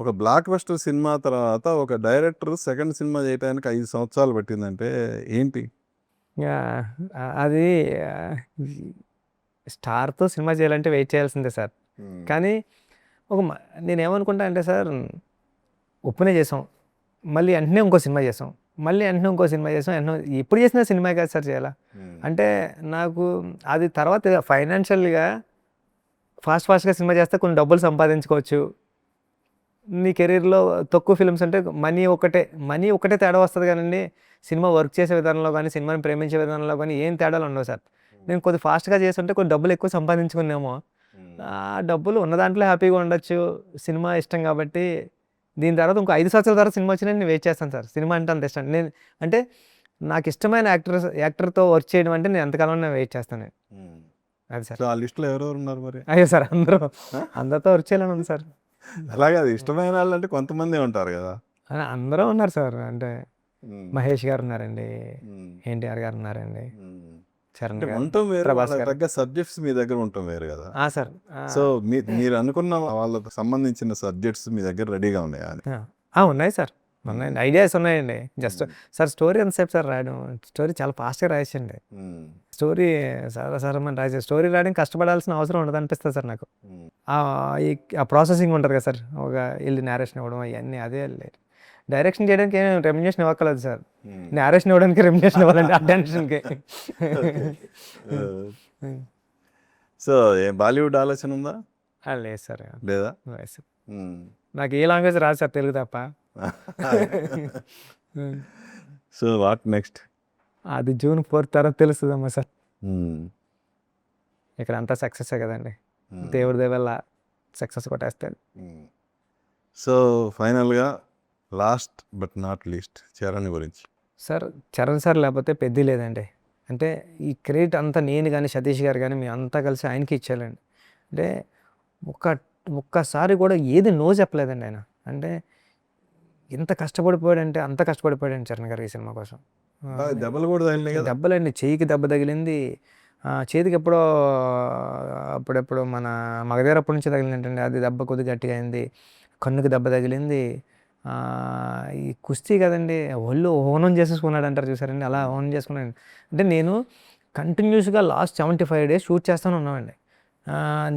ఒక block buster cinema తర్వాత ఒక డైరెక్టర్ సెకండ్ సినిమా చేయడానికి 5 సంవత్సరాలు పట్టిందంటే ఏంటి? యాహ్! అది ఆహ్, స్టార్‌తో సినిమా చేయాలంటే వెయిట్ చేయాల్సిందే సార్. హ్మ్. కానీ ఒక మ నేనేమనుకుంటా అంటే సార్, ఉప్పునే చేసాం. మళ్ళీ వెంటనే ఇంకో సినిమా చేసాం. మళ్ళీ వెంటనే ఇంకో సినిమా చేసాం. ఎప్పుడు చేసినా సినిమా కాదు సార్ చేయాలా. హ్మ్. అంటే నాకు అది తర్వాత ఫైనాన్షియల్‌గా ఫాస్ట్‌గా సినిమా చేస్తే కొన్ని డబ్బులు సంపాదించుకోవచ్చు. నీ కెరీర్‌లో తక్కువ ఫిల్మ్స్ అంటే మనీ ఒక్కటే తేడా వస్తది గానండి, సినిమా వర్క్ చేసే విధానంలో గానీ, సినిమాని ప్రేమించే విధానంలో గానీ ఏం తేడాలు ఉండవు సార్. నేను కొద్దిగా ఫాస్ట్‌గా చేసుంటే కొన్ని డబ్బులు ఎక్కువ సంపాదించుకునేమో. హ్మ్. ఆ డబ్బులు ఉన్న దాంట్లో హ్యాపీగా ఉండొచ్చు. సినిమా ఇష్టం కాబట్టి, దీని తర్వాత ఇంకో 5 సంవత్సరాల తర్వాత సినిమా వచ్చినా నేను వెయిట్ చేస్తాను సార్. సినిమా అంటే అంత ఇష్టం. అంటే నాకిష్టమైన యాక్టర్‌తో వర్క్ చేయడం అంటే నేను ఎంతకాలమైనా వెయిట్ చేస్తాను. హ్మ్. అది సార్. సో, ఆ లిస్ట్‌లో ఎవరెవరున్నారు మరి? అయ్యో సార్! ఆ! అందరితో వర్క్ చేయాలని ఉంది సార్. అలా కాదు. ఇష్టమైన ఆళ్ళంటే కొంతమందే ఉంటారు గదా! అందరూ ఉన్నారు సార్. అంటే హ్మ్. మహేష్ గారు ఉన్నారండి. హ్మ్. ఎన్టీఆర్ గారు ఉన్నారండి. హ్మ్. చరణ్ అంటే గారు, ఉండటం వేరు. ప్రభాస్ వాళ్ళకి గారు. తగ్గ సబ్జెక్ట్స్ మీ దగ్గర ఉండటం వేరు గదా! సార్. సో, మీరనుకున్న వాళ్ళకి సంబంధించిన సబ్జెక్ట్స్ మీ దగ్గర రెడీగా ఉన్నాయా అని? ఉన్నాయి సార్. హ్మ్. ఉన్నాయండి. ఐడియాస్ ఉన్నాయండి. జస్ట్ హ్మ్. సార్ స్టోరీ ఎంతసేపు సార్ రాయడం? స్టోరీ చాలా ఫాస్ట్‌గా రాయొచ్చండి. హ్మ్. స్టోరీ సరసరమని రాసే స్టోరీ రాయడానికి కష్టపడాల్సిన అవసరం ఉండదనిపిస్తది సార్ నాకు. హ్మ్. ఈ ఆ ప్రాసెసింగ్ ఉంటది కదా సార్. ఒక ఎళ్లి నేరేషన్ ఇవ్వడం అయన్నీ డైరెక్షన్ చేయడానికి ఏం రెమ్యునరేషన్ ఇవ్వక్కర్లేదు సార్. హ్మ్. నేరేషన్ ఇవ్వడానికి రెమ్యునరేషన్ ఇవ్వాలండి ఆ టెన్షన్‌కి. ఓకే. సో, ఏం బాలీవుడ్ ఆలోచన ఉందా? లేదు సార్. లేదా? లేదు సార్. హ్మ్. నాకు ఏ లాంగ్వేజ్ రాదు సార్, తెలుగు తప్ప. So, what next? అది జూన్ 4 తర్వాత తెలుస్తదమ్మా సార్. హ్మ్. ఇక్కడ అంతా సక్సెసే కదండీ. హ్మ్. దేవుడి దయ వల్ల సక్సెస్ కొట్టేస్తాడు. హ్మ్. సో, ఫైనల్‌గా last but not least 'Charan' గురించి. సార్, చరణ్ సార్ లేకపోతే పెద్ది లేదండి. అంటే ఈ క్రెడిట్ అంతా నేను గాని, సతీష్ గారు గాని మేమంతా కలిసి ఆయనకే ఇచ్చేయాలండి. అంటే ఒక్క ఒక్కసారి కూడా ఏది నో చెప్పలేదండి ఆయన. అంటే ఎంత కష్టపడిపోయాడంటే అంత కష్టపడిపోయాడండి చరణ్ గారు ఈ సినిమా కోసం. బాగా దెబ్బలు గూడా తగిలినాయి గదా! దెబ్బలండి, చెయ్యికి దెబ్బ తగిలింది. చేతికి ఎప్పుడో అప్పుడెప్పుడో మన మగధీరప్పటి నుంచే తగిలిందంటండి. అది దెబ్బ కొద్దిగా గట్టిగా అయింది. కన్నుకి దెబ్బ తగిలింది. ఈ కుస్తీ కదండీ! ఒళ్ళు హోనం చేసేసుకున్నాడంటారు చూసారండి, అలా హ్మ్. హోనం చేసుకున్నాడు. అంటే నేను కంటిన్యూస్‌గా లాస్ట్ 75 డేస్ షూట్ చేస్తూనే ఉన్నామండి.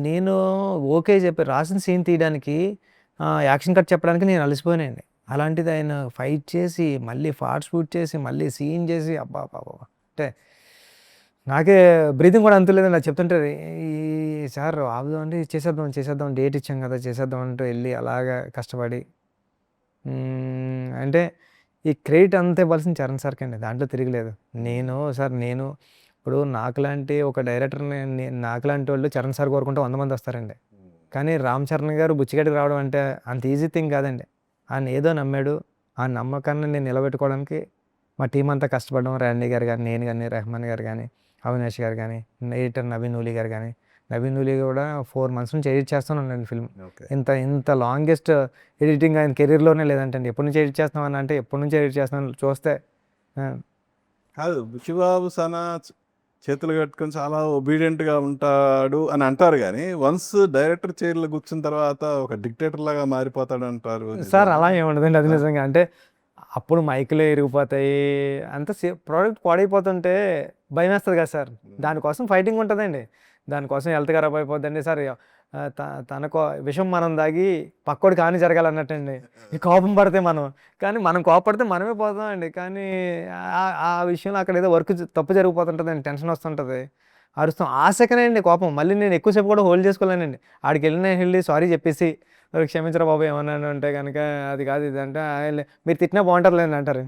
నేను ఓకే చెప్పి రాసిన సీన్ తీయడానికి, యాక్షన్ కట్ చెప్పడానికి నేను అలసిపోయానండి. అలాంటిది ఆయన ఫైట్ చేసి, మళ్ళీ ఫాస్ట్ షూట్ చేసి, మళ్ళీ సీన్ చేసి అబ్బబ్బబ్బా! అంటే నాకే బ్రీతింగ్ కూడా అంతులేదండి అది చెప్తుంటే. సార్ ఆపుదామండి, చేసేద్దాం డేట్ ఇచ్చాం కదా! చేసేద్దాం అంటూ ఎళ్లి అలాగా కష్టపడి, అంటే ఈ క్రెడిట్ అంతా ఇవ్వాల్సింది చరణ్ సార్‌కండి. దాంట్లో తిరగలేదు. హ్మ్. నేను ఇప్పుడు నాకులాంటి ఒక డైరెక్టర్‌ని, నాకులాంటోళ్ళు చరణ్ సార్ కోరుకుంటే 100 మంది వస్తారండి. హ్మ్. కానీ రామ్ చరణ్ గారు బుచ్చిగడ్డకి రావడం అంటే అంత ఈజీ థింగ్ కాదండి. ఆయన ఏదో నమ్మాడు. ఆ నమ్మకాన్ని నేను నిలబెట్టుకోవడానికి మా టీమ్ అంతా కష్టపడ్డాం. రణ్వీర్ గారు గాని, నేను గాని, రెహమాన్ గారు గాని, అవినాష్ గారు గాని, ఎడిటర్ నవీన్ నూలి గారు గాని. నవీన్ నూలి కూడా 4 మంత్స్ నుంచి ఎడిట్ చేస్తూనే ఉన్నాడండి ఫిల్మ్. ఓకే. ఇంత లాంగెస్ట్ ఎడిటింగ్ ఆయన కెరీర్‌లోనే లేదంటండి. ఎప్పటి నుంచి ఎడిట్ చేస్తున్నావు అన్న అంటే, ఎప్పటి నుంచి ఎడిట్ చేస్తున్నాను చూస్తే. ఆ! కాదు. 'బుచ్చిబాబు' చేతులు కట్టుకొని చాలా ఒబీడియంట్‌గా ఉంటాడు అని అంటారు గానీ, వన్స్ డైరెక్టర్ చైర్‌లో కూర్చున్న తర్వాత ఒక డిక్టేటర్‌లాగా మారిపోతాడంటారు. సార్ నిజమేనా? అలా ఏమి ఉండదండి. అది ఆ! నిజంగా. అంటే అప్పుడు మైకులే ఇరిగిపోతాయి. అంతా ప్రోడక్ట్ పాడైపోతుంటే భయమేస్తది కదా సార్! హ్మ్. దానికోసం ఫైటింగ్ ఉంటదండి. దానికోసం హెల్త్ ఖరాబ్ అయిపోద్దండి సార్. తనకో విషం మనం తాగి పక్కోడికి హాని జరగాలన్నట్టండి. ఈ కోపం పడితే మనం. కానీ మనం కోప్పడితే మనమే పోతామండి. కానీ ఆ విషయంలో అక్కడ ఏదో వర్క్ తప్పు జరిగిపోతుంటదండి. టెన్షన్ వస్తుంటది. అరుస్తాం. ఆ సెకనే అండి కోపం. మళ్ళీ నేను ఎక్కువ సేపు కూడా హోల్డ్ చేసుకోలేనండి. ఆడికెళ్ళి సారీ చెప్పేసి, క్షమించరా బాబు ఏమన్నాను అంటే గనక, అది కాదు ఇది అంటే, మీరు తిట్టినా బాగుంటుందిలేండి అంటారు.